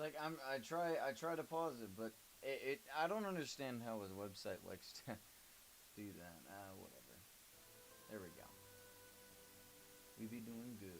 like I try to pause it, but I don't understand how his website likes to do that. Whatever. There we go. We be doing good.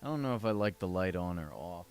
I don't know if I like the light on or off.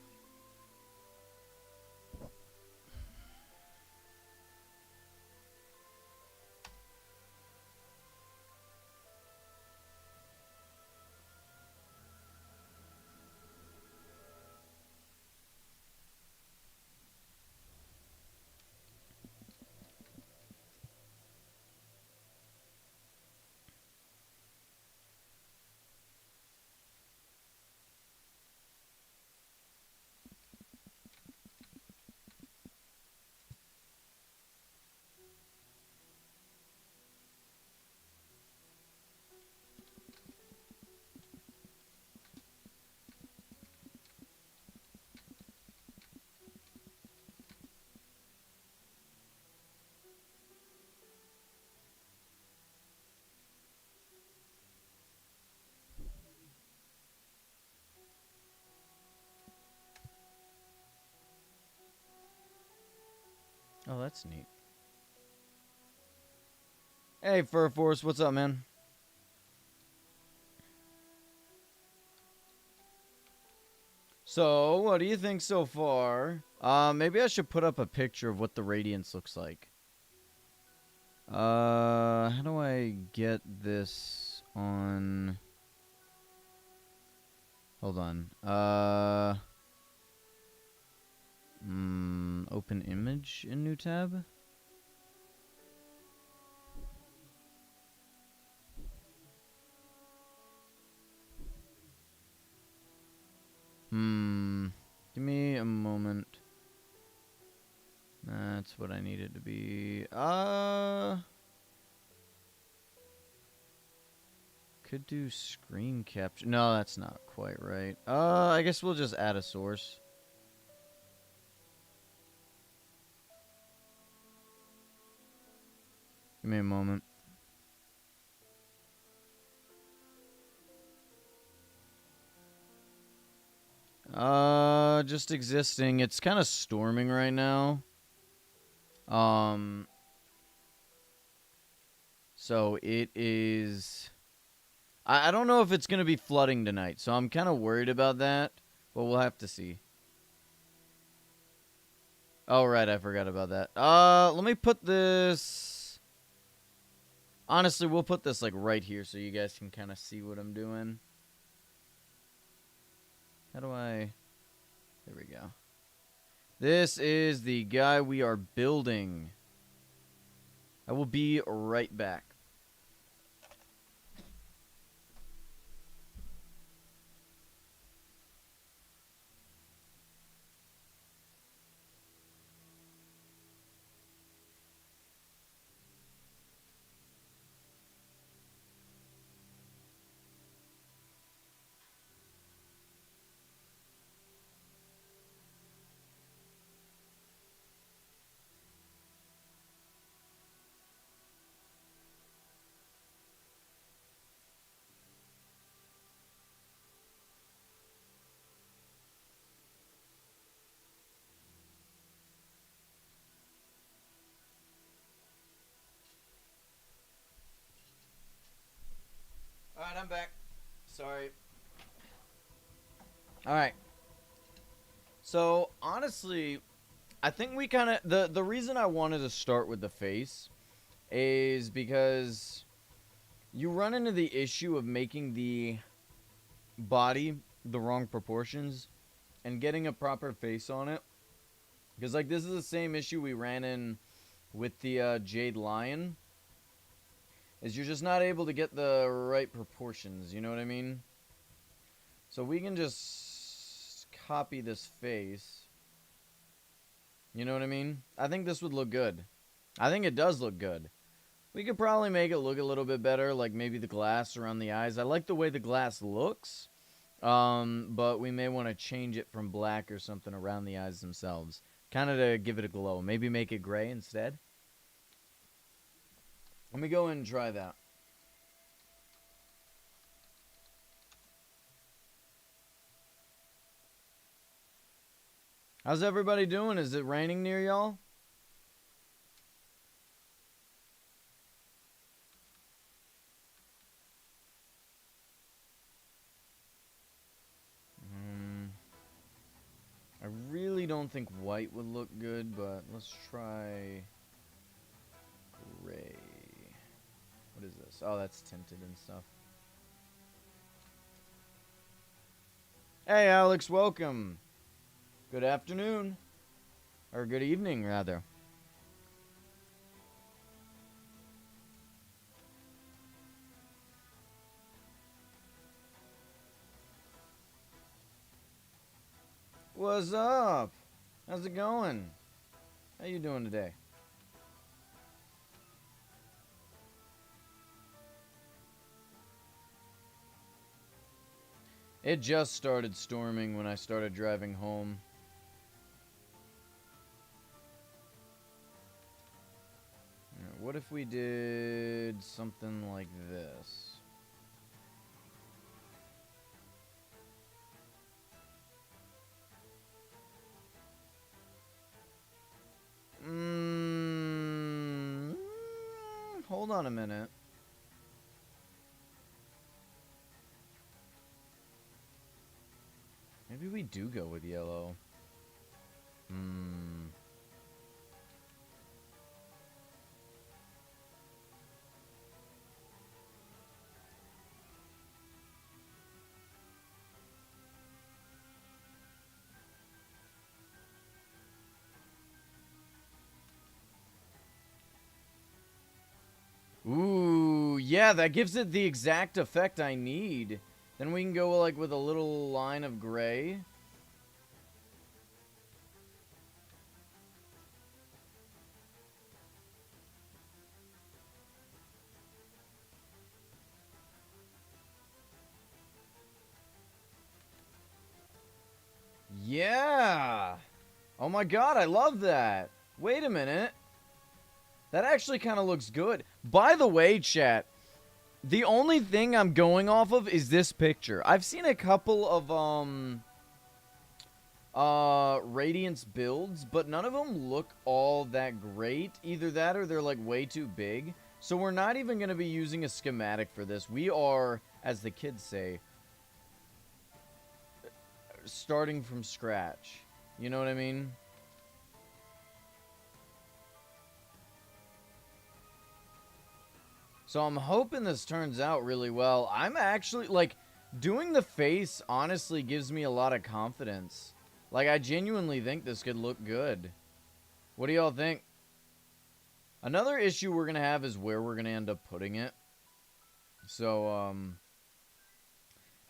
Oh, that's neat. Hey, Fur Force, what's up, man? So, what do you think so far? Maybe I should put up a picture of what the Radiance looks like. How do I get this on? Hold on. Open image in new tab. Give me a moment. That's what I needed to be. Could do screen capture. No, that's not quite right. I guess we'll just add a source. Give me a moment. Just existing. It's kind of storming right now. So it is. I don't know if it's gonna be flooding tonight, so I'm kind of worried about that. But we'll have to see. Oh right, I forgot about that. Let me put this. Honestly, we'll put this like right here so you guys can kind of see what I'm doing. How do I? There we go. This is the guy we are building. I will be right back. Alright, I'm back. Sorry. Alright. So, honestly, I think we kind of... The reason I wanted to start with the face is because you run into the issue of making the body the wrong proportions and getting a proper face on it Because, like, this is the same issue we ran in with the Jade Lion. Is you're just not able to get the right proportions, you know what I mean? So we can just copy this face. You know what I mean? I think this would look good. I think it does look good. We could probably make it look a little bit better, like maybe the glass around the eyes. I like the way the glass looks, but we may want to change it from black or something around the eyes themselves. Kind of to give it a glow. Maybe make it gray instead. Let me go in and try that. How's everybody doing? Is it raining near y'all? I really don't think white would look good, but let's try gray. What is this? Oh, that's tinted and stuff. Hey, Alex, welcome. Good afternoon. Or good evening, rather. What's up? How's it going? How you doing today? It just started storming when I started driving home. What if we did something like this? Hold on a minute. Maybe we do go with yellow. Ooh, yeah, that gives it the exact effect I need. Then we can go like with a little line of gray. Yeah. Oh my god, I love that. Wait a minute. That actually kind of looks good. By the way, chat, the only thing I'm going off of is this picture. I've seen a couple of Radiance builds, but none of them look all that great. Either that or they're like way too big. So we're not even going to be using a schematic for this. We are, as the kids say, starting from scratch. You know what I mean? So I'm hoping this turns out really well. I'm actually, like, doing the face honestly gives me a lot of confidence. Like, I genuinely think this could look good. What do y'all think? Another issue we're going to have is where we're going to end up putting it. So,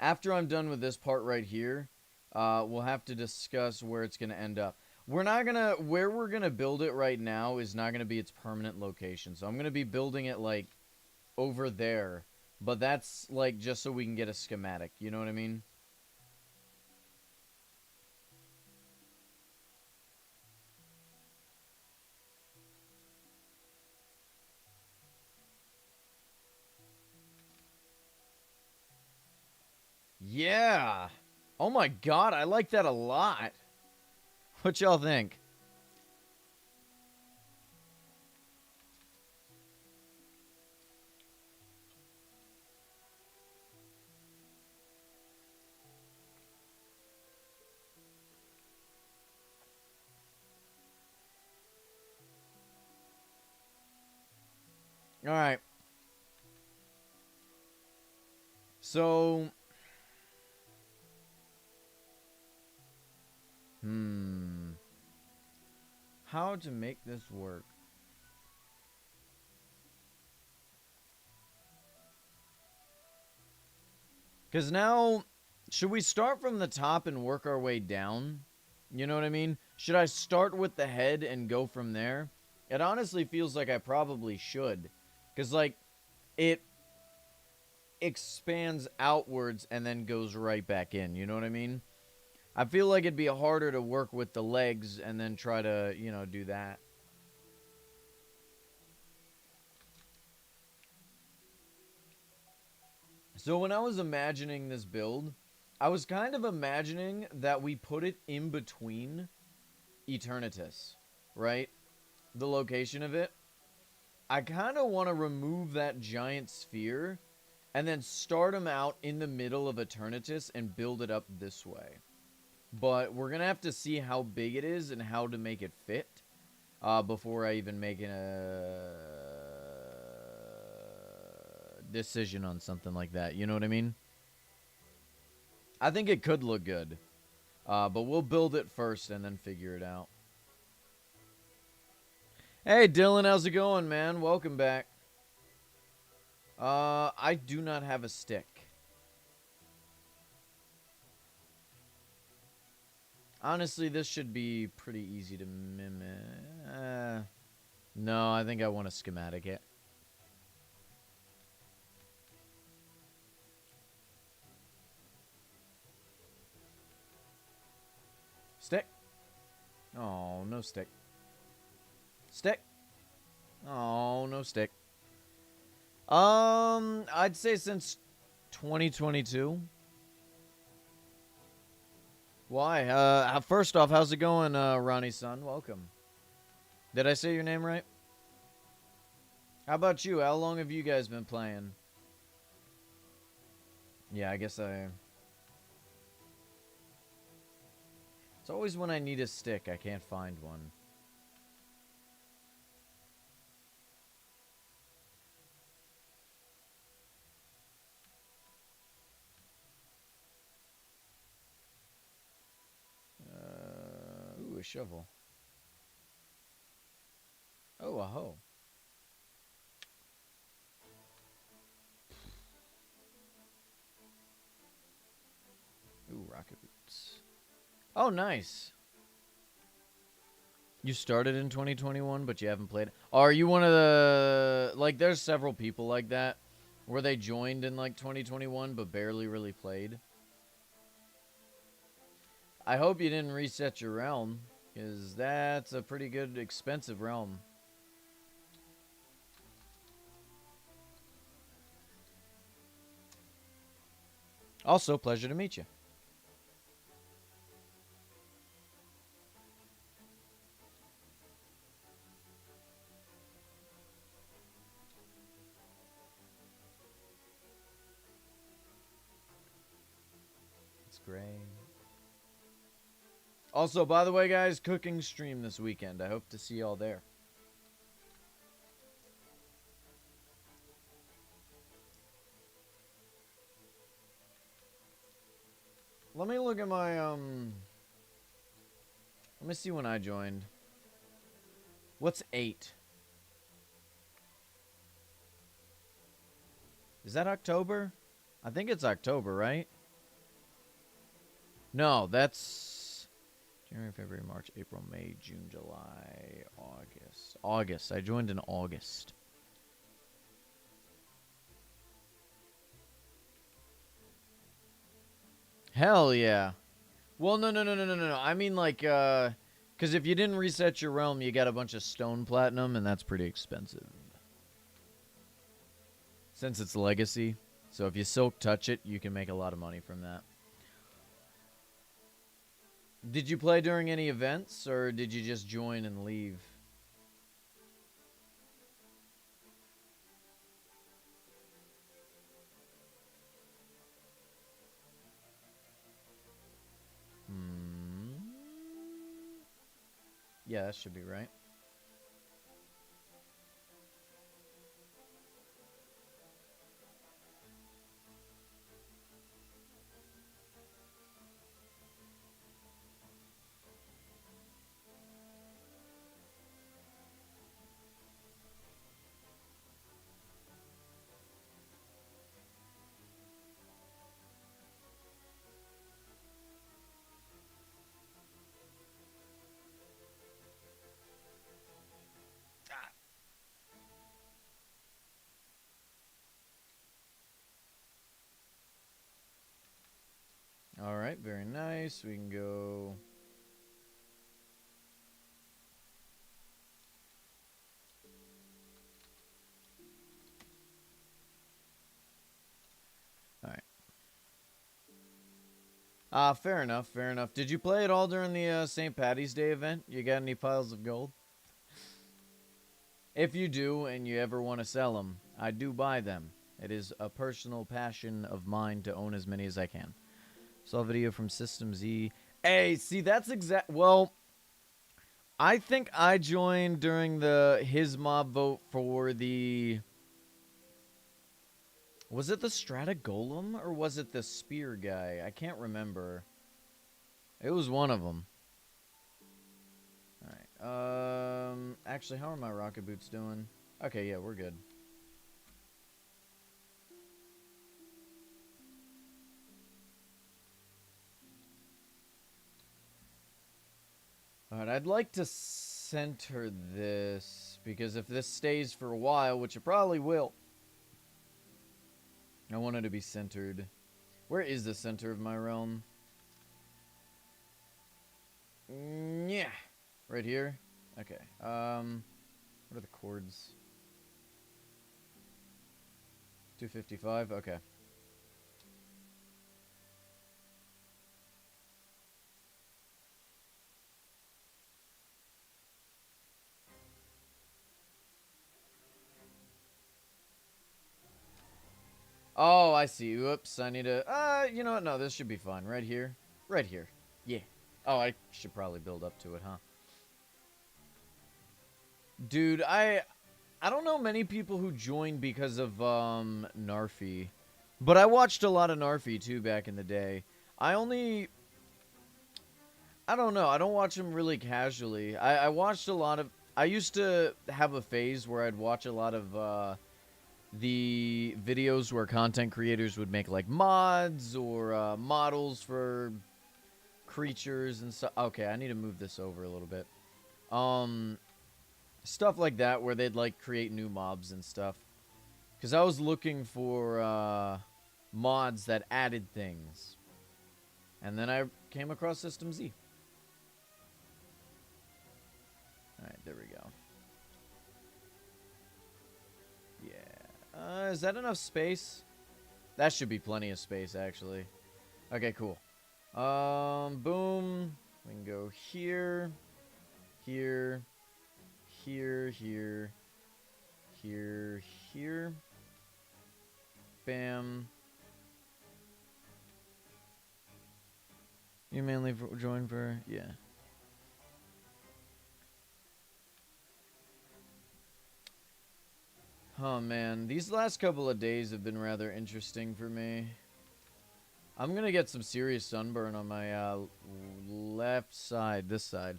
after I'm done with this part right here, we'll have to discuss where it's going to end up. We're not going to, where we're going to build it right now is not going to be its permanent location. So I'm going to be building it, like, over there, but that's like just so we can get a schematic, you know what I mean? Yeah. Oh my god, I like that a lot. What y'all think? All right. So, how to make this work. Because now, should we start from the top and work our way down? You know what I mean? Should I start with the head and go from there? It honestly feels like I probably should. Because, like, it expands outwards and then goes right back in. You know what I mean? I feel like it'd be harder to work with the legs and then try to, you know, do that. So when I was imagining this build, I was kind of imagining that we put it in between Eternatus, right? The location of it. I kind of want to remove that giant sphere and then start them out in the middle of Eternatus and build it up this way. But we're going to have to see how big it is and how to make it fit before I even make a decision on something like that. You know what I mean? I think it could look good. But we'll build it first and then figure it out. Hey, Dylan, how's it going, man? Welcome back. I do not have a stick. Honestly, this should be pretty easy to mimic. No, I think I want to schematic it. Stick. Oh, no stick. Stick. Oh, no stick. I'd say since 2022. Why? First off, how's it going, Ronnie's son? Welcome. Did I say your name right? How about you? How long have you guys been playing? Yeah, I guess I... It's always when I need a stick, I can't find one. Ooh, a shovel. Oh, a hoe. Ooh, rocket boots. Oh, nice. You started in 2021, but you haven't played. Are you one of the... Like, there's several people like that, where they joined in, like, 2021, but barely really played. I hope you didn't reset your realm, because that's a pretty good, expensive realm. Also, pleasure to meet you. It's great. Also, by the way, guys, cooking stream this weekend. I hope to see y'all there. Let me look at my, Let me see when I joined. What's 8? Is that October? I think it's October, right? No, that's January, February, March, April, May, June, July, August. August. I joined in August. Hell yeah. Well, no. I mean, like, because if you didn't reset your realm, you got a bunch of stone platinum, and that's pretty expensive. Since it's legacy. So if you silk touch it, you can make a lot of money from that. Did you play during any events, or did you just join and leave? Yeah, that should be right. Alright, very nice. We can go... Alright. Fair enough, fair enough. Did you play it all during the St. Patty's Day event? You got any piles of gold? If you do, and you ever want to sell them, I do buy them. It is a personal passion of mine to own as many as I can. Saw a video from System Z. Hey, see, that's well, I think I joined during his mob vote for the... Was it the Strata Golem, or was it the Spear guy? I can't remember. It was one of them. Alright, actually, how are my rocket boots doing? Okay, yeah, we're good. Alright, I'd like to center this, because if this stays for a while, which it probably will, I want it to be centered. Where is the center of my realm? Yeah. Right here? Okay. What are the chords? 255? Okay. Oh, I see. Whoops, I need to... you know what? No, this should be fine. Right here. Right here. Yeah. Oh, I should probably build up to it, huh? Dude, I don't know many people who joined because of, Narfi. But I watched a lot of Narfi, too, back in the day. I don't know. I don't watch them really casually. I watched a lot of... I used to have a phase where I'd watch a lot of, the videos where content creators would make, like, mods or, models for creatures and stuff. Okay, I need to move this over a little bit. Stuff like that where they'd, like, create new mobs and stuff. Because I was looking for, mods that added things. And then I came across System Z. Alright, there we go. Yeah. Is that enough space? That should be plenty of space, actually. Okay, cool. Boom. We can go here. Here. Here, here. Here, here. Bam. You mainly join for... Yeah. Oh, man. These last couple of days have been rather interesting for me. I'm gonna get some serious sunburn on my left side, this side.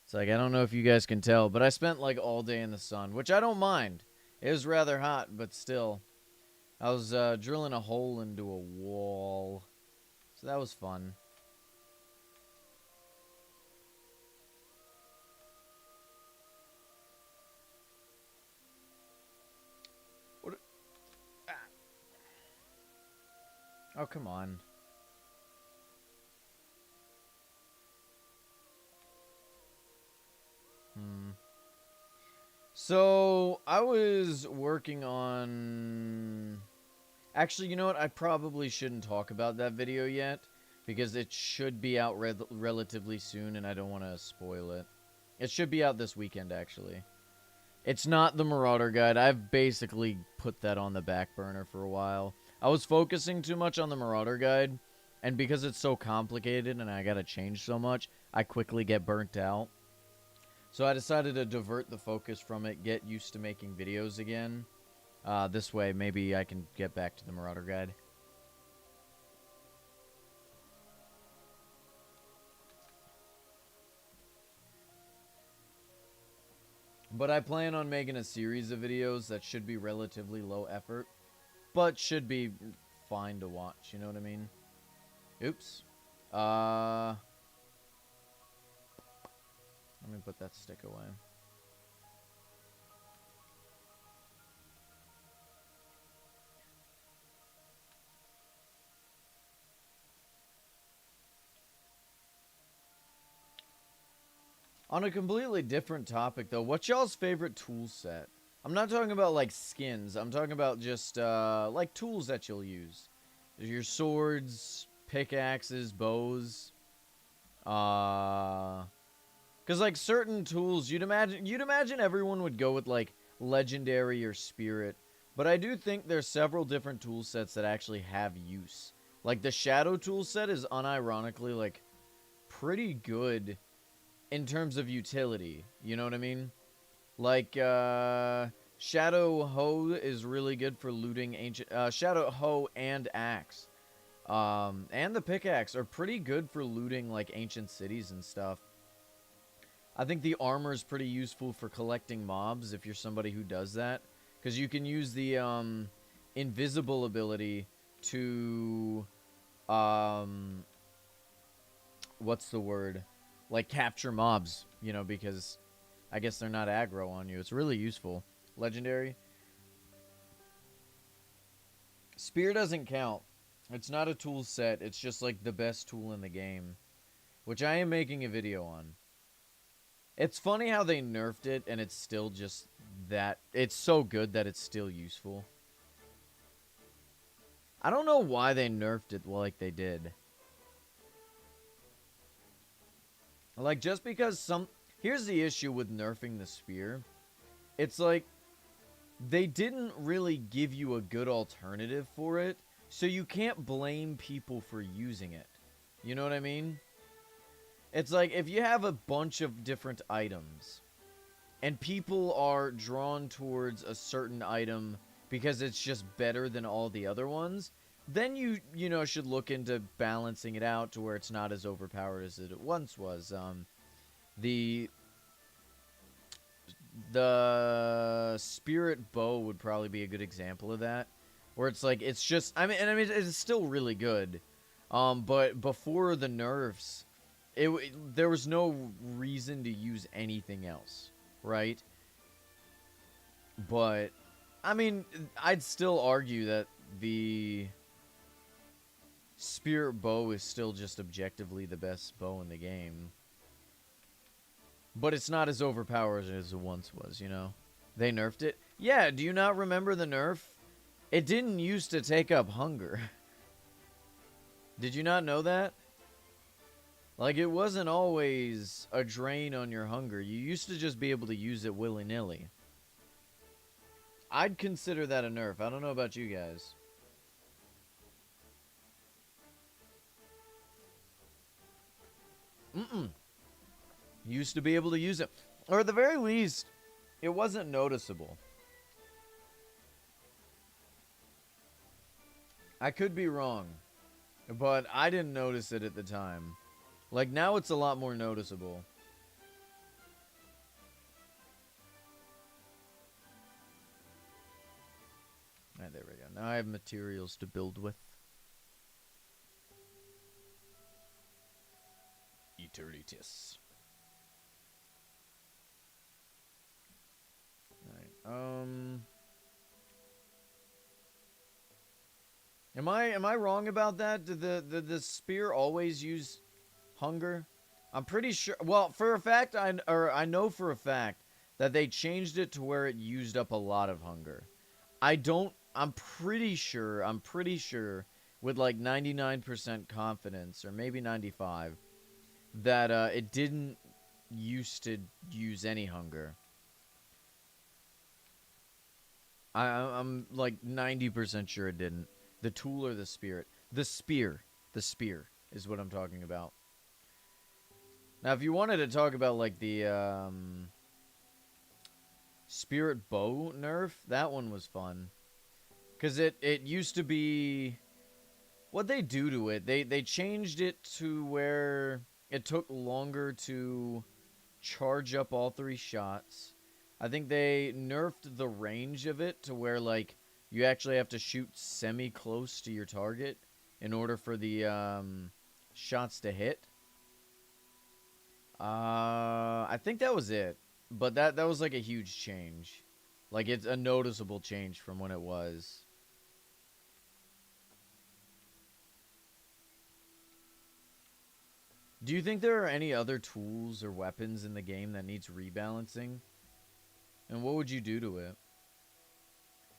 It's like, I don't know if you guys can tell, but I spent like all day in the sun, which I don't mind. It was rather hot, but still. I was drilling a hole into a wall. So that was fun. What? Ah. Oh, come on. So, I was working on... Actually, you know what? I probably shouldn't talk about that video yet, because it should be out relatively soon, and I don't want to spoil it. It should be out this weekend, actually. It's not the Marauder Guide. I've basically put that on the back burner for a while. I was focusing too much on the Marauder Guide, and because it's so complicated and I gotta change so much, I quickly get burnt out. So I decided to divert the focus from it, get used to making videos again. This way, maybe I can get back to the Marauder Guide. But I plan on making a series of videos that should be relatively low effort, but should be fine to watch, you know what I mean? Oops. Let me put that stick away. On a completely different topic, though, what's y'all's favorite tool set? I'm not talking about, like, skins. I'm talking about just, like, tools that you'll use. Your swords, pickaxes, bows. Because, like, certain tools, you'd imagine everyone would go with, like, legendary or spirit. But I do think there's several different tool sets that actually have use. Like, the shadow tool set is unironically, like, pretty good in terms of utility. You know what I mean? Like, Shadow Hoe is really good for looting ancient... Shadow Hoe and Axe. And the pickaxe are pretty good for looting, like, ancient cities and stuff. I think the armor is pretty useful for collecting mobs if you're somebody who does that. Because you can use the, invisible ability to, what's the word? Like, capture mobs, you know, because I guess they're not aggro on you. It's really useful. Legendary. Spear doesn't count. It's not a tool set. It's just, like, the best tool in the game. Which I am making a video on. It's funny how they nerfed it, and it's still just that. It's so good that it's still useful. I don't know why they nerfed it like they did. Like, just because some... Here's the issue with nerfing the spear. It's like, they didn't really give you a good alternative for it, so you can't blame people for using it. You know what I mean? It's like, if you have a bunch of different items, and people are drawn towards a certain item because it's just better than all the other ones, then you know, should look into balancing it out to where it's not as overpowered as it once was. The spirit bow would probably be a good example of that, where it's like, it's just, I mean, it's still really good, but before the nerfs, there was no reason to use anything else, right? But, I mean, I'd still argue that the spirit bow is still just objectively the best bow in the game. But it's not as overpowered as it once was, you know? They nerfed it. Yeah, do you not remember the nerf? It didn't used to take up hunger. Did you not know that? Like, it wasn't always a drain on your hunger. You used to just be able to use it willy-nilly. I'd consider that a nerf. I don't know about you guys. Used to be able to use it. Or at the very least, it wasn't noticeable. I could be wrong, but I didn't notice it at the time. Like, now it's a lot more noticeable. Alright, there we go. Now I have materials to build with. Eternitus. Alright, Am I wrong about that? Did the spear always use hunger? I'm pretty sure. Well, for a fact, I know for a fact that they changed it to where it used up a lot of hunger. I'm pretty sure with like 99% confidence, or maybe 95, that it didn't used to use any hunger. I'm like 90% sure it didn't. The tool or the spirit? The spear. The spear is what I'm talking about. Now, if you wanted to talk about, like, the, spirit bow nerf, that one was fun. Because it used to be... What'd they do to it? They changed it to where it took longer to charge up all 3 shots. I think they nerfed the range of it to where, like, you actually have to shoot semi-close to your target in order for the shots to hit. I think that was it. But that was like a huge change. Like, it's a noticeable change from when it was. Do you think there are any other tools or weapons in the game that needs rebalancing? And what would you do to it?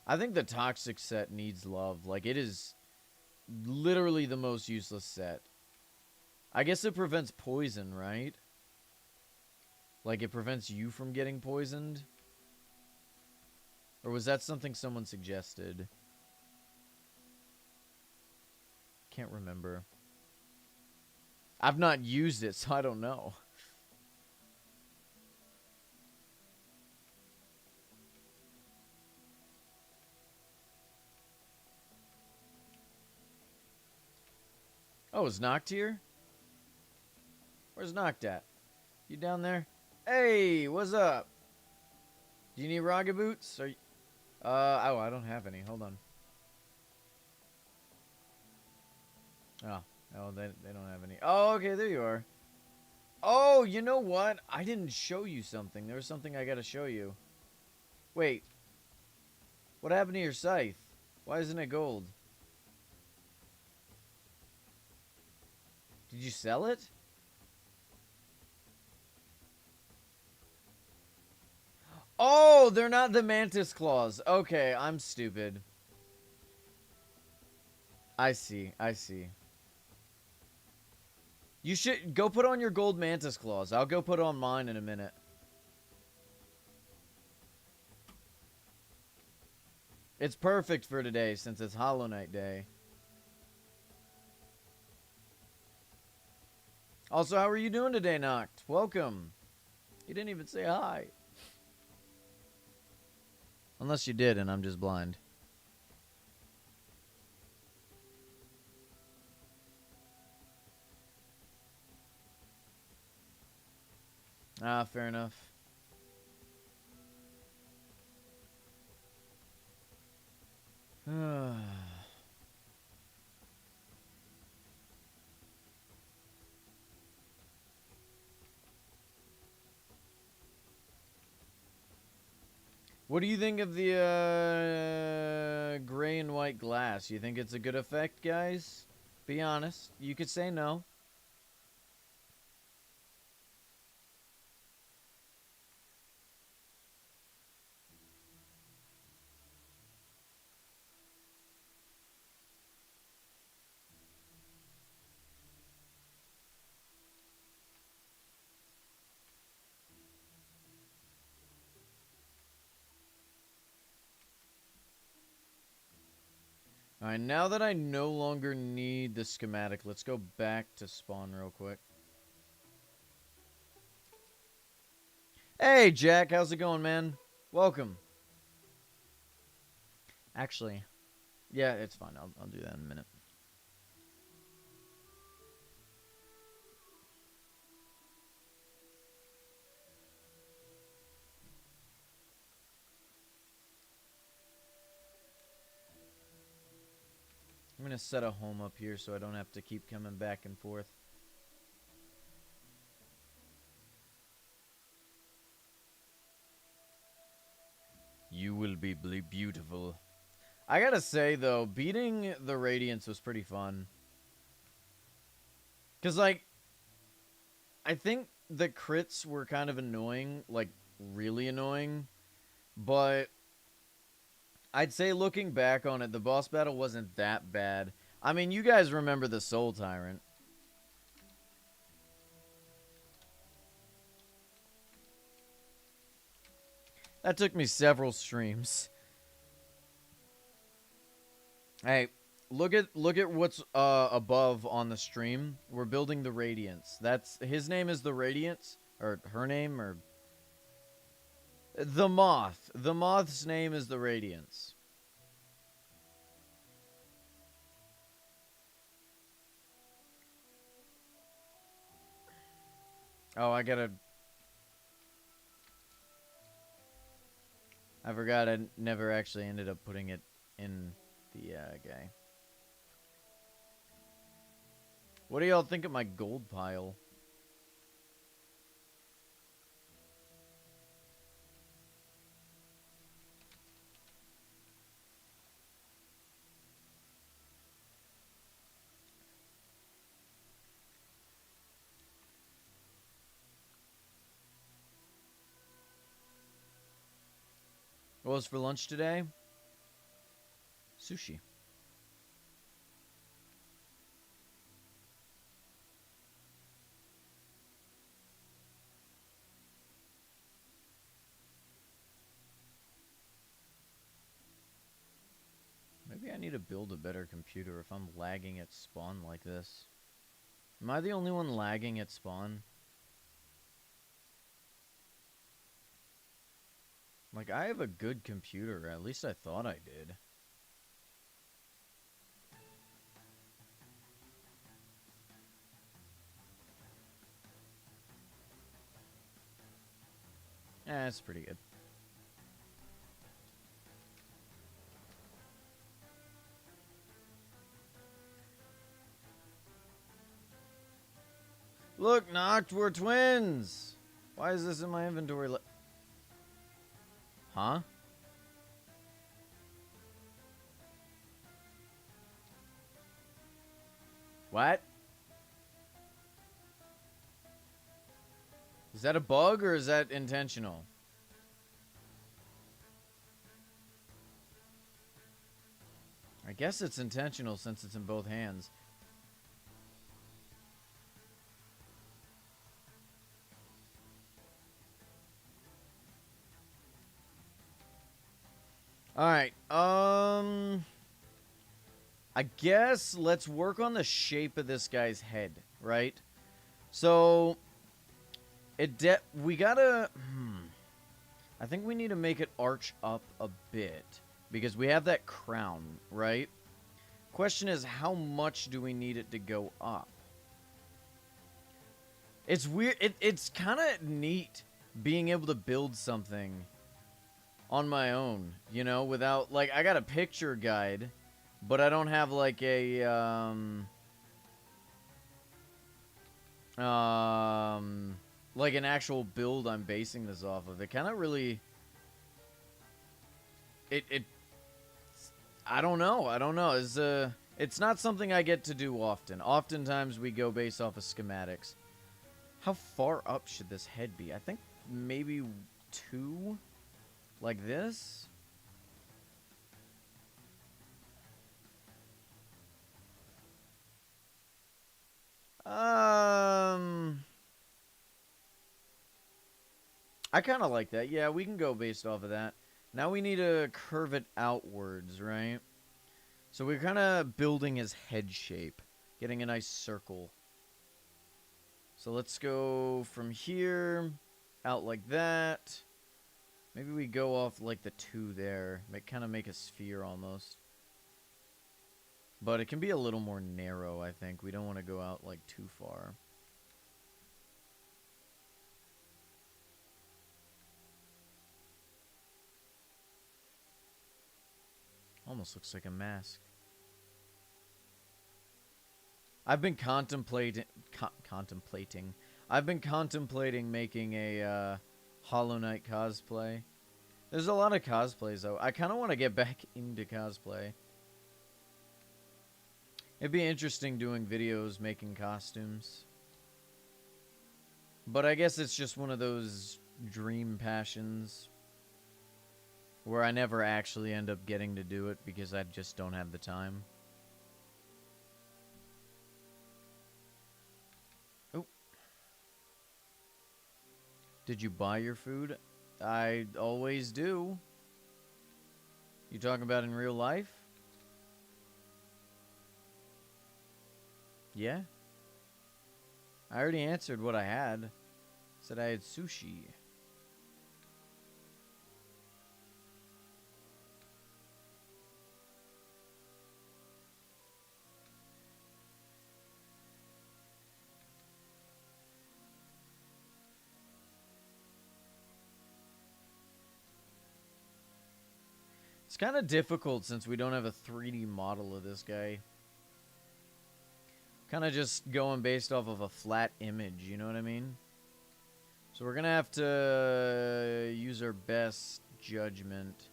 I think the toxic set needs love. Like, it is literally the most useless set. I guess it prevents poison, right? Like, it prevents you from getting poisoned? Or was that something someone suggested? Can't remember. I've not used it, so I don't know. Oh, is Noct here? Where's Noct at? You down there? Hey, what's up? Do you need Raga boots? Are you... oh, I don't have any. Hold on. Oh, they don't have any. Oh, okay, there you are. Oh, you know what? I didn't show you something. There was something I gotta show you. Wait. What happened to your scythe? Why isn't it gold? Did you sell it? Oh, they're not the mantis claws. Okay, I'm stupid. I see. I see. You should go put on your gold mantis claws. I'll go put on mine in a minute. It's perfect for today since it's Hollow Knight Day. Also, how are you doing today, Noct? Welcome. You didn't even say hi. Unless you did and I'm just blind. Ah, fair enough. What do you think of the gray and white glass? You think it's a good effect, guys? Be honest. You could say no. Alright, now that I no longer need the schematic, let's go back to spawn real quick. Hey, Jack, how's it going, man? Welcome. Actually, yeah, it's fine. I'll do that in a minute. I'm going to set a home up here so I don't have to keep coming back and forth. You will be beautiful. I gotta say, though, beating the Radiance was pretty fun. Because, like, I think the crits were kind of annoying. Like, really annoying. But I'd say looking back on it, the boss battle wasn't that bad. I mean, you guys remember the Soul Tyrant. That took me several streams. Hey, look at what's above on the stream. We're building the Radiance. That's his name is the Radiance, or her name, or the Moth. The Moth's name is the Radiance. Oh, I forgot I never actually ended up putting it in the guy. What do y'all think of my gold pile? What was for lunch today? Sushi. Maybe I need to build a better computer if I'm lagging at spawn like this. Am I the only one lagging at spawn? Like, I have a good computer. At least I thought I did. That's pretty good. Look, Noct, we're twins! Why is this in my inventory? Huh? What? Is that a bug or is that intentional? I guess it's intentional since it's in both hands. Alright, I guess let's work on the shape of this guy's head, right? So, we gotta, I think we need to make it arch up a bit, because we have that crown, right? Question is, how much do we need it to go up? It's weird, it's kind of neat being able to build something on my own, you know, without, like, I got a picture guide, but I don't have, like, a, like, an actual build I'm basing this off of. It kind of really, I don't know, it's not something I get to do often. Oftentimes, we go based off of schematics. How far up should this head be? I think maybe 2... like this? I kind of like that. Yeah, we can go based off of that. Now we need to curve it outwards, right? So we're kind of building his head shape. Getting a nice circle. So let's go from here out like that. Maybe we go off like the 2 there. Kind of make a sphere almost. But it can be a little more narrow, I think. We don't want to go out like too far. Almost looks like a mask. I've been contemplating making a Hollow Knight cosplay. There's a lot of cosplays though. I kind of want to get back into cosplay. It'd be interesting doing videos making costumes. But I guess it's just one of those dream passions where I never actually end up getting to do it because I just don't have the time. Oh. Did you buy your food? I always do. You talking about in real life? Yeah. I already answered what I had. Said I had sushi. It's kind of difficult since we don't have a 3D model of this guy. Kind of just going based off of a flat image, you know what I mean? So we're going to have to use our best judgment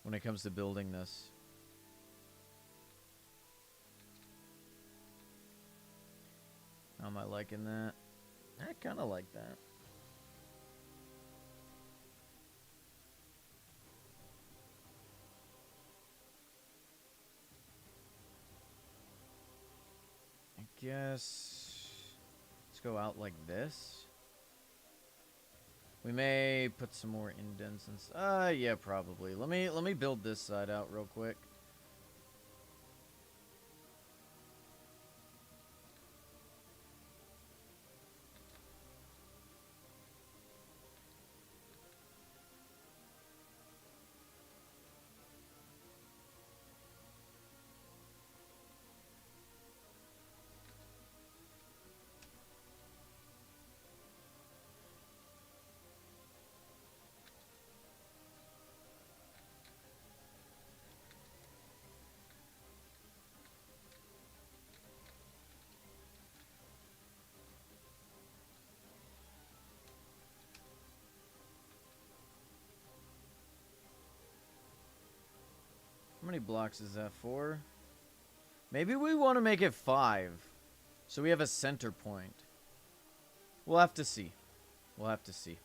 when it comes to building this. How am I liking that? I kind of like that. guess let's go out like this. We may put some more indents and yeah, probably. Let me build this side out real quick. How many blocks is that for? Maybe we want to make it 5. So we have a center point. We'll have to see. We'll have to see.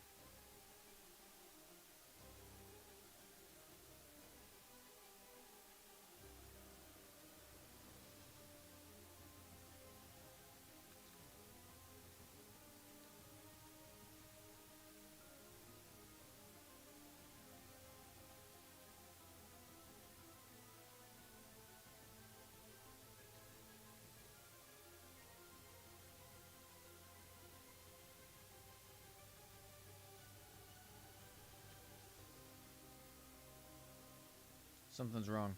Something's wrong.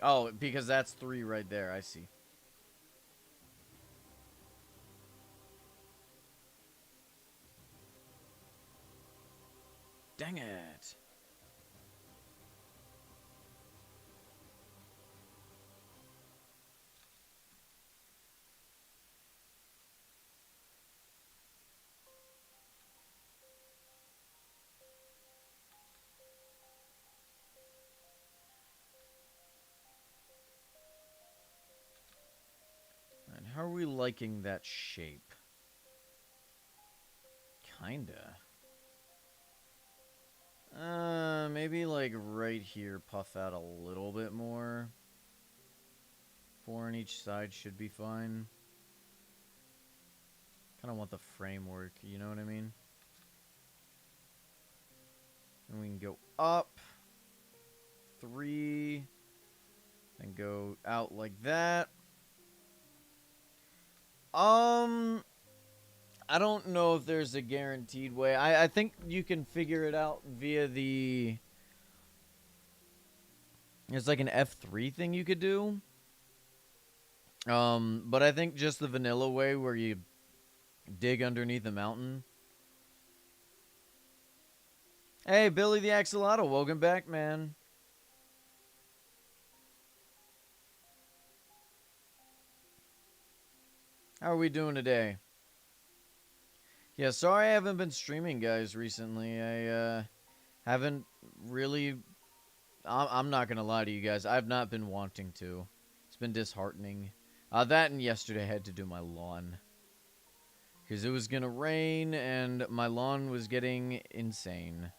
Oh, because that's 3 right there. I see. Dang it. And how are we liking that shape? Kinda. Maybe like right here, puff out a little bit more. 4 on each side should be fine. Kind of want the framework, you know what I mean? And we can go up 3, and go out like that. I don't know if there's a guaranteed way. I think you can figure it out via the... There's like an F3 thing you could do. But I think just the vanilla way where you dig underneath the mountain. Hey, Billy the Axolotl, welcome back, man. How are we doing today? Yeah, sorry I haven't been streaming, guys, recently. I haven't really... I'm not going to lie to you guys. I've not been wanting to. It's been disheartening. That and yesterday I had to do my lawn. Because it was going to rain and my lawn was getting insane.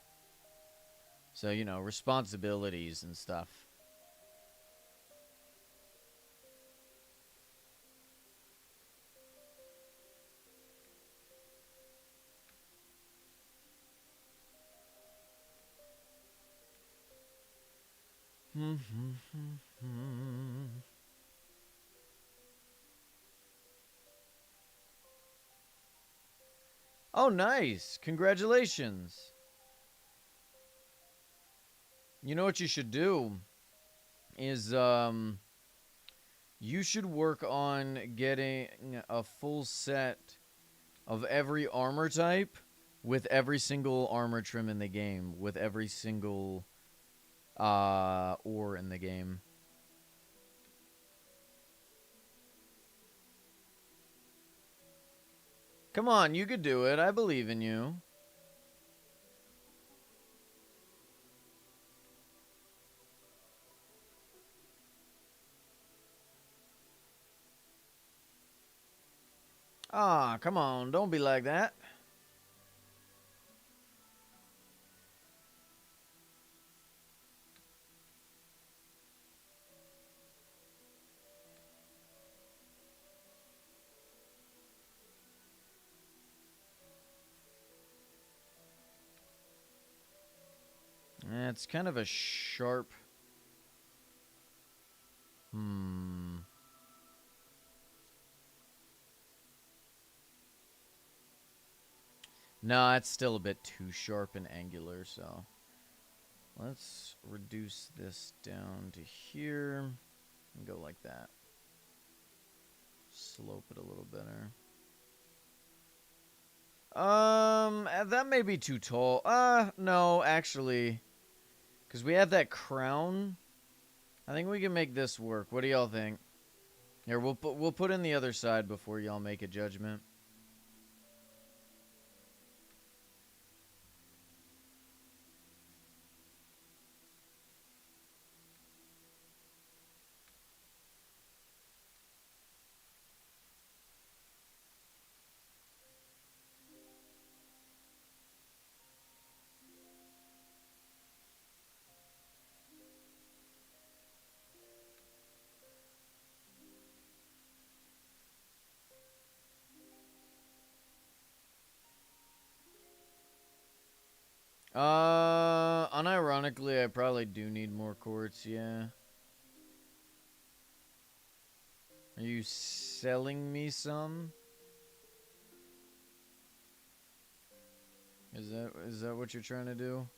So, you know, responsibilities and stuff. Oh, nice. Congratulations. You know what you should do is you should work on getting a full set of every armor type with every single armor trim in the game, with every single ore in the game. Come on, you could do it. I believe in you. Ah, come on. Don't be like that. it's kind of a sharp... No, it's still a bit too sharp and angular, so... Let's reduce this down to here and go like that. Slope it a little better. That may be too tall. No, actually. Because we have that crown. I think we can make this work. What do y'all think? Here, we'll put in the other side before y'all make a judgment. Unironically, I probably do need more quartz, yeah. Are you selling me some? Is that what you're trying to do?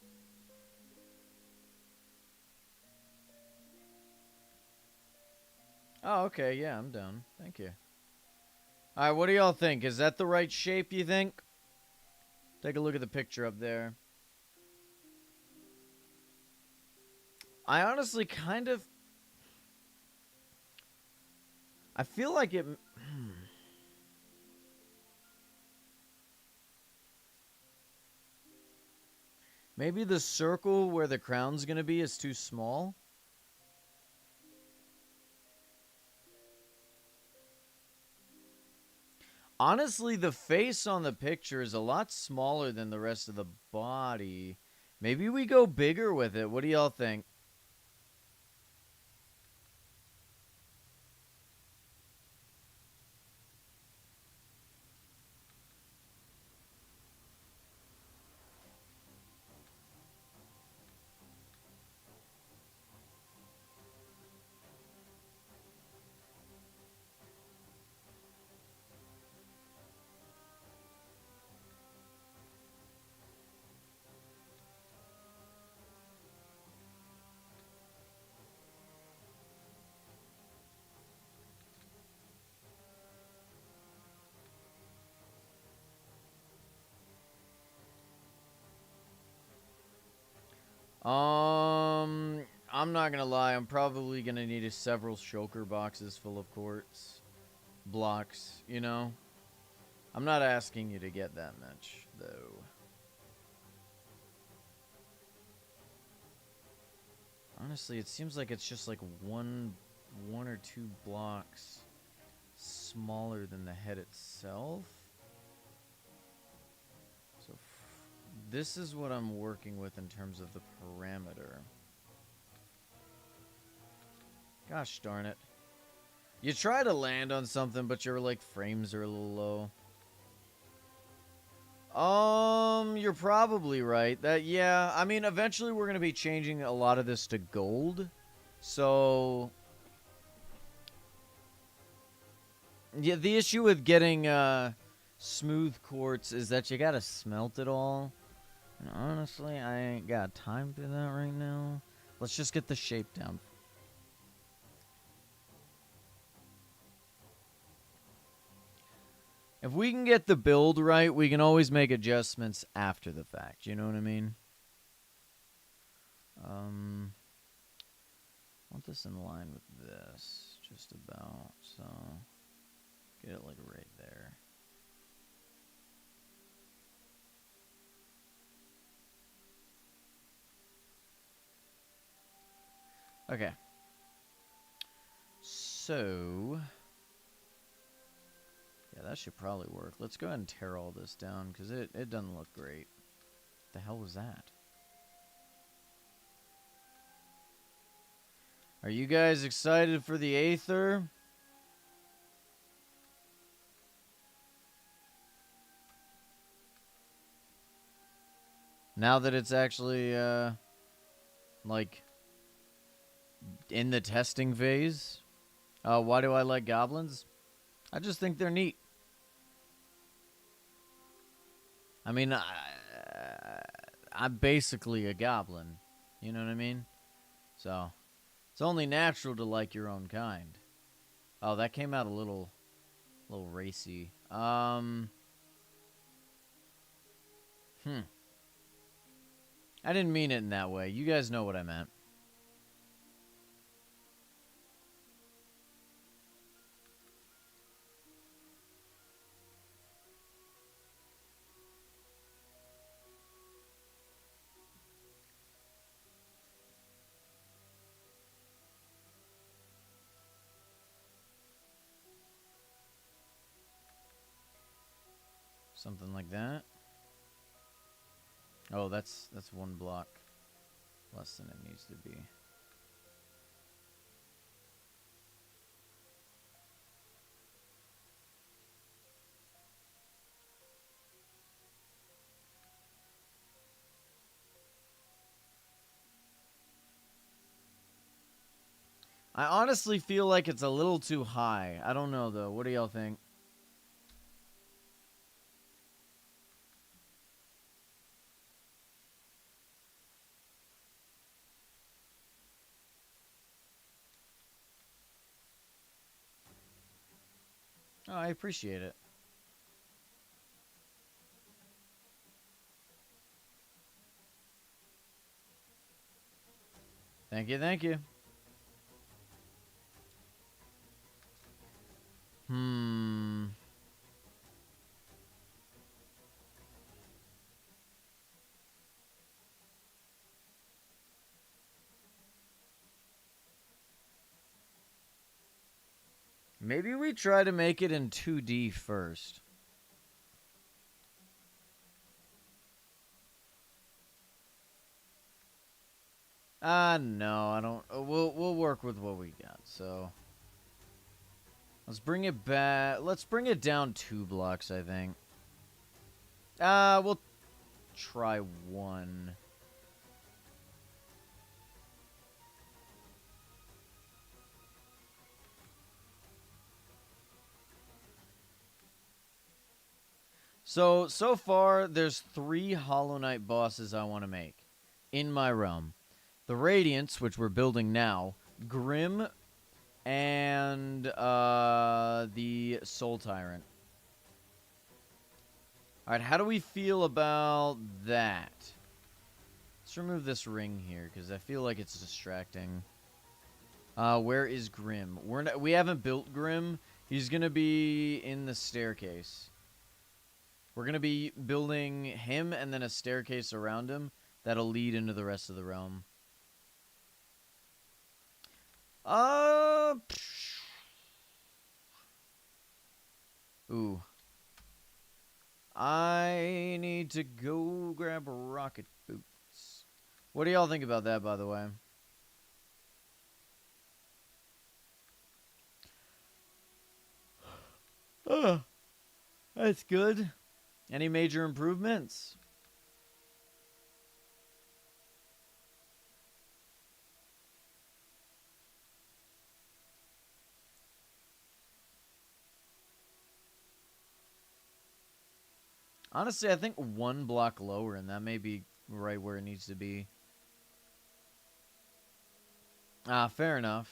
Oh, okay, yeah, I'm down. Thank you. Alright, what do y'all think? Is that the right shape, you think? Take a look at the picture up there. I honestly kind of... I feel like it... Maybe the circle where the crown's gonna be is too small? Honestly, the face on the picture is a lot smaller than the rest of the body. Maybe we go bigger with it. What do y'all think? I'm not gonna lie. I'm probably gonna need several shulker boxes full of quartz blocks, you know? I'm not asking you to get that much, though. Honestly, it seems like it's just like one or two blocks smaller than the head itself. So this is what I'm working with in terms of the parameter. Gosh darn it. You try to land on something, but your like frames are a little low. You're probably right. Yeah, I mean, eventually we're gonna be changing a lot of this to gold. So yeah, the issue with getting smooth quartz is that you gotta smelt it all. And honestly, I ain't got time for that right now. Let's just get the shape down. If we can get the build right, we can always make adjustments after the fact. You know what I mean? Want this in line with this, just about. So get it like right there. Okay. So yeah, that should probably work. Let's go ahead and tear all this down because it doesn't look great. What the hell was that? Are you guys excited for the Aether? Now that it's actually like, in the testing phase. Why do I like goblins? I just think they're neat. I mean, I'm basically a goblin. You know what I mean? So, it's only natural to like your own kind. Oh, that came out a little racy. I didn't mean it in that way. You guys know what I meant. Something like that. Oh, that's one block less than it needs to be. I honestly feel like it's a little too high. I don't know, though. What do y'all think? Oh, I appreciate it. Thank you, thank you. Maybe we try to make it in 2D first. No, I don't. We'll work with what we got. So let's bring it back. Let's bring it down 2 blocks, I think. We'll try 1. So far, there's 3 Hollow Knight bosses I want to make in my realm. The Radiance, which we're building now, Grim, and the Soul Tyrant. Alright, how do we feel about that? Let's remove this ring here, because I feel like it's distracting. Where is Grim? We haven't built Grim. He's going to be in the staircase. We're going to be building him and then a staircase around him that'll lead into the rest of the realm. Ooh. I need to go grab rocket boots. What do y'all think about that, by the way? That's good. Any major improvements? Honestly, I think 1 block lower, and that may be right where it needs to be. Fair enough.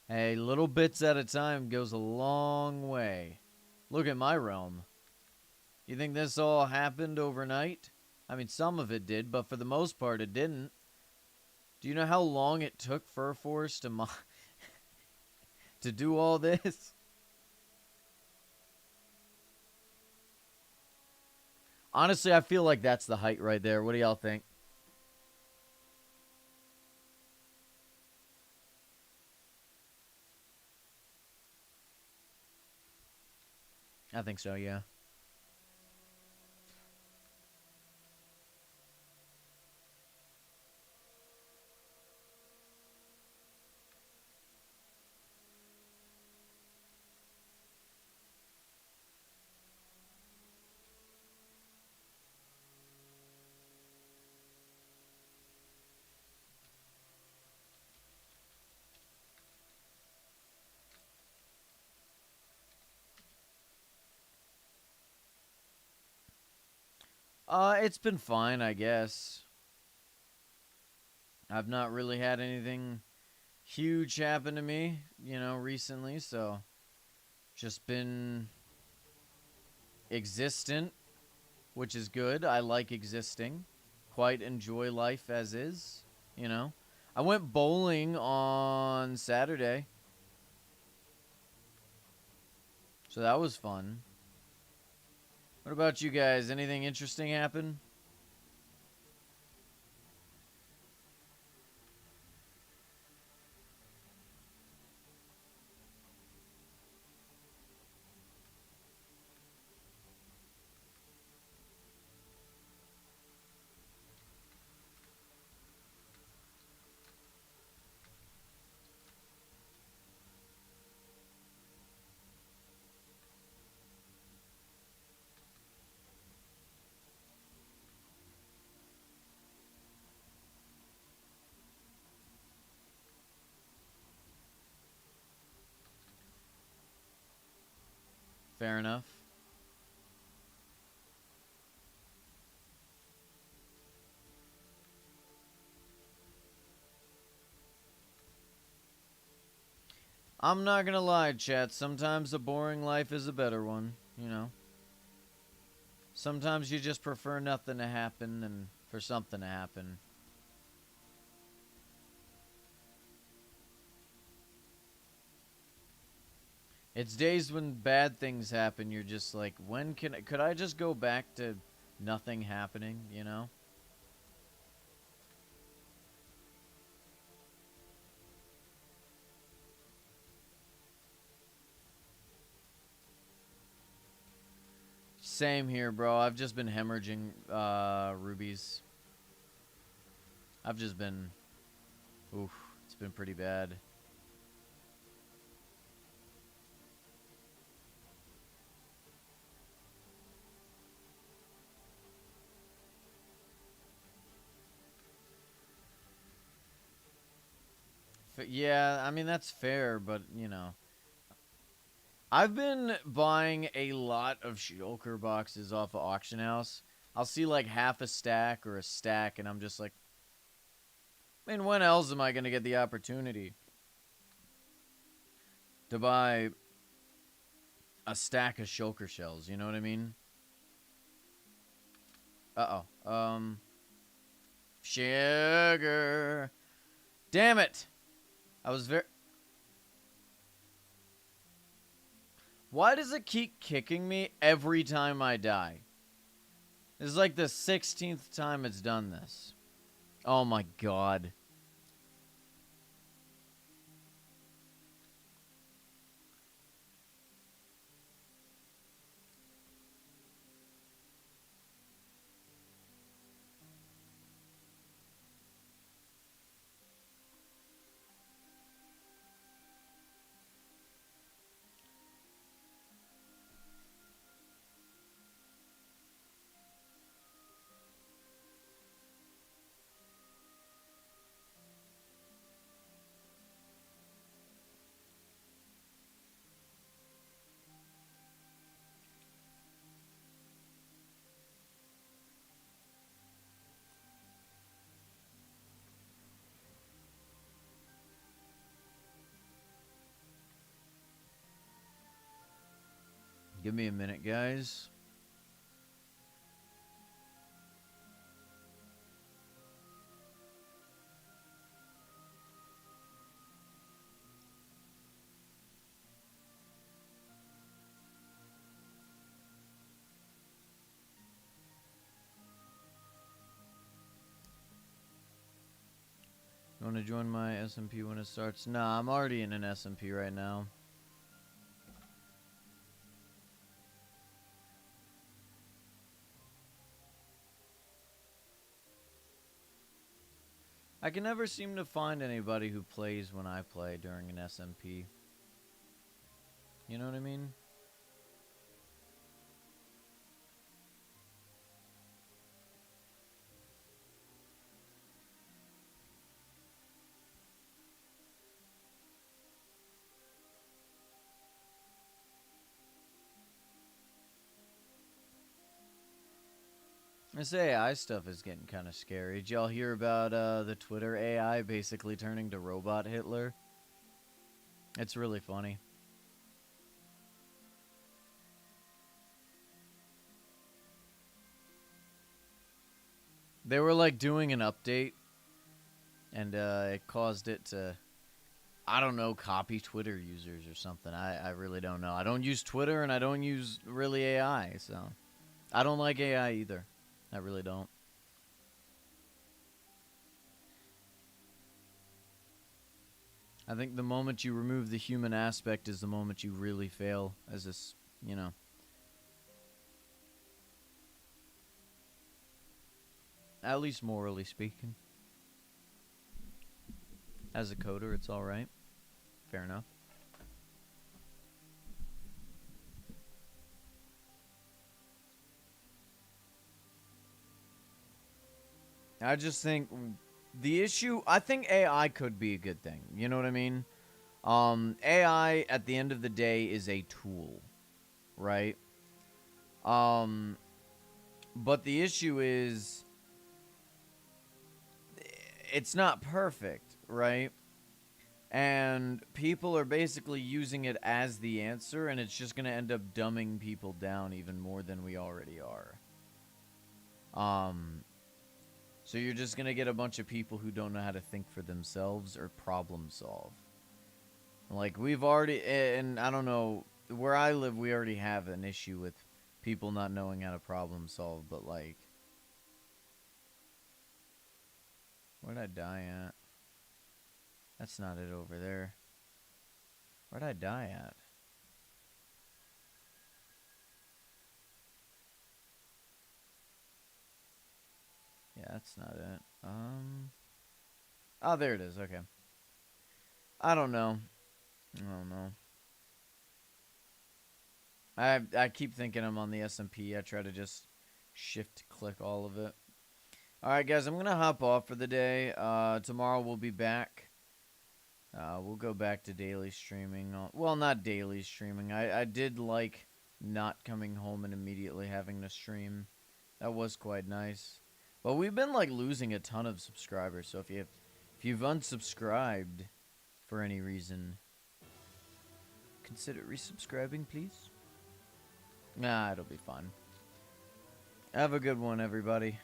Hey, little bits at a time goes a long way. Look at my realm. You think this all happened overnight? I mean, some of it did, but for the most part, it didn't. Do you know how long it took Furforce to to do all this? Honestly, I feel like that's the height right there. What do y'all think? I think so, yeah. It's been fine, I guess. I've not really had anything huge happen to me, recently, so just been existent, which is good. I like existing. Quite enjoy life as is, you know. I went bowling on Saturday, so that was fun. What about you guys? Anything interesting happen? Fair enough. I'm not gonna lie, chat. Sometimes a boring life is a better one. Sometimes you just prefer nothing to happen and for something to happen. It's days when bad things happen, you're just like, could I just go back to nothing happening? Same here, bro. I've just been hemorrhaging rubies. I've just been, oof, it's been pretty bad. Yeah, I mean, that's fair, but. I've been buying a lot of shulker boxes off of Auction House. I'll see like half a stack or a stack, and I'm just like, I mean, when else am I going to get the opportunity to buy a stack of shulker shells? You know what I mean? Uh-oh. Sugar. Damn it. I was very... Why does it keep kicking me every time I die? This is like the 16th time it's done this. Oh my god. Give me a minute, guys. You want to join my SMP when it starts? Nah, I'm already in an SMP right now. I can never seem to find anybody who plays when I play during an SMP. You know what I mean? This AI stuff is getting kind of scary. Did y'all hear about the Twitter AI basically turning to robot Hitler? It's really funny. They were like doing an update, and it caused it to, I don't know, copy Twitter users or something. I really don't know. I don't use Twitter, and I don't use really AI, so I don't like AI either. I really don't. I think the moment you remove the human aspect is the moment you really fail as this, you know. At least morally speaking. As a coder, it's alright. Fair enough. I just think the issue, I think AI could be a good thing. You know what I mean? AI at the end of the day is a tool, right? Um, but the issue is it's not perfect, right? And people are basically using it as the answer, and it's just going to end up dumbing people down even more than we already are. So you're just going to get a bunch of people who don't know how to think for themselves or problem solve. Like, we've already, and I don't know, where I live, we already have an issue with people not knowing how to problem solve, but like, where'd I die at? That's not it over there. Where'd I die at? Yeah, that's not it. Oh, there it is. Okay. I don't know. I don't know. I keep thinking I'm on the SMP. I try to just shift click all of it. All right, guys, I'm gonna hop off for the day. Tomorrow we'll be back. We'll go back to daily streaming. Well, not daily streaming. I did like not coming home and immediately having to stream. That was quite nice. But we've been like losing a ton of subscribers. So if you've unsubscribed for any reason, consider resubscribing, please. Nah, it'll be fun. Have a good one, everybody.